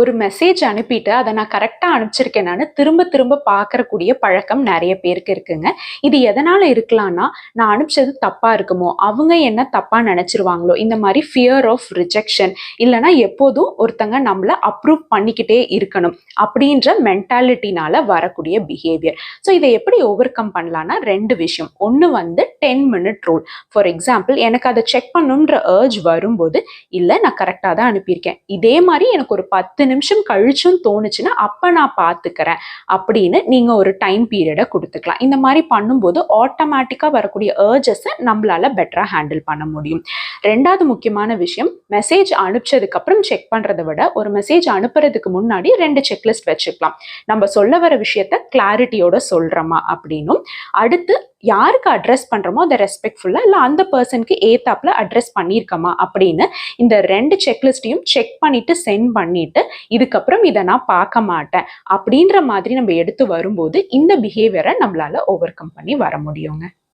ஒரு மெசேஜ் அனுப்பிட்டு அதை நான் கரெக்டாக அனுப்பிச்சிருக்கேனான்னு திரும்ப திரும்ப பார்க்கறக்கூடிய பழக்கம் நிறைய பேருக்கு இருக்குங்க. இது எதனால இருக்கலாம்னா, நான் அனுப்பிச்சது தப்பா இருக்குமோ, அவங்க என்ன தப்பா நினைச்சிருவாங்களோ, இந்த மாதிரி ஃபியர் ஆஃப் ரிஜெக்ஷன், இல்லைன்னா எப்போதும் ஒருத்தங்க நம்மள அப்ரூவ் பண்ணிக்கிட்டே இருக்கணும் அப்படின்ற மென்டாலிட்டினால வரக்கூடிய பிஹேவியர். ஸோ இதை எப்படி ஓவர் கம் பண்ணலாம்னா, ரெண்டு விஷயம். ஒன்று வந்து 10 minute ரூல். ஃபார் எக்ஸாம்பிள், எனக்கு அதை செக் பண்ணுன்ற ஏர்ஜ் வரும்போது, இல்லை நான் கரெக்டாக தான் அனுப்பியிருக்கேன், இதே மாதிரி எனக்கு ஒரு 10 நிமிஷம் கழிச்சும் தோணுச்சுன்னா அப்ப நான் பாத்துக்கிறேன் அப்படின்னு நீங்க ஒரு டைம் பீரியடை கொடுத்துக்கலாம். இந்த மாதிரி பண்ணும்போது ஆட்டோமேட்டிக்கா வரக்கூடிய ஏர்ஜஸை நம்மளால பெட்டரா ஹேண்டில் பண்ண முடியும். ரெண்டாவது முக்கியமான விஷயம், மெசேஜ் அனுப்பிச்சதுக்கு அப்புறம் செக் பண்றதை விட ஒரு மெசேஜ் அனுப்புறதுக்கு முன்னாடி 2 செக்லிஸ்ட் வச்சுக்கலாம். நம்ம சொல்ல வர விஷயத்த கிளாரிட்டியோட சொல்றோமா அப்படின்னும், அடுத்து யாருக்கு அட்ரஸ் பண்றோமோ அதை ரெஸ்பெக்ட்ஃபுல்லா இல்லை அந்த பர்சனுக்கு ஏத்தாப்புல அட்ரஸ் பண்ணியிருக்கோமா அப்படின்னு இந்த 2 செக்லிஸ்டையும் செக் பண்ணிட்டு சென்ட் பண்ணிட்டு, இதுக்கப்புறம் இதை நான் பார்க்க மாட்டேன் அப்படின்ற மாதிரி நம்ம எடுத்து வரும்போது இந்த பிஹேவியரை நம்மளால ஓவர் கம் பண்ணி வர முடியுங்க.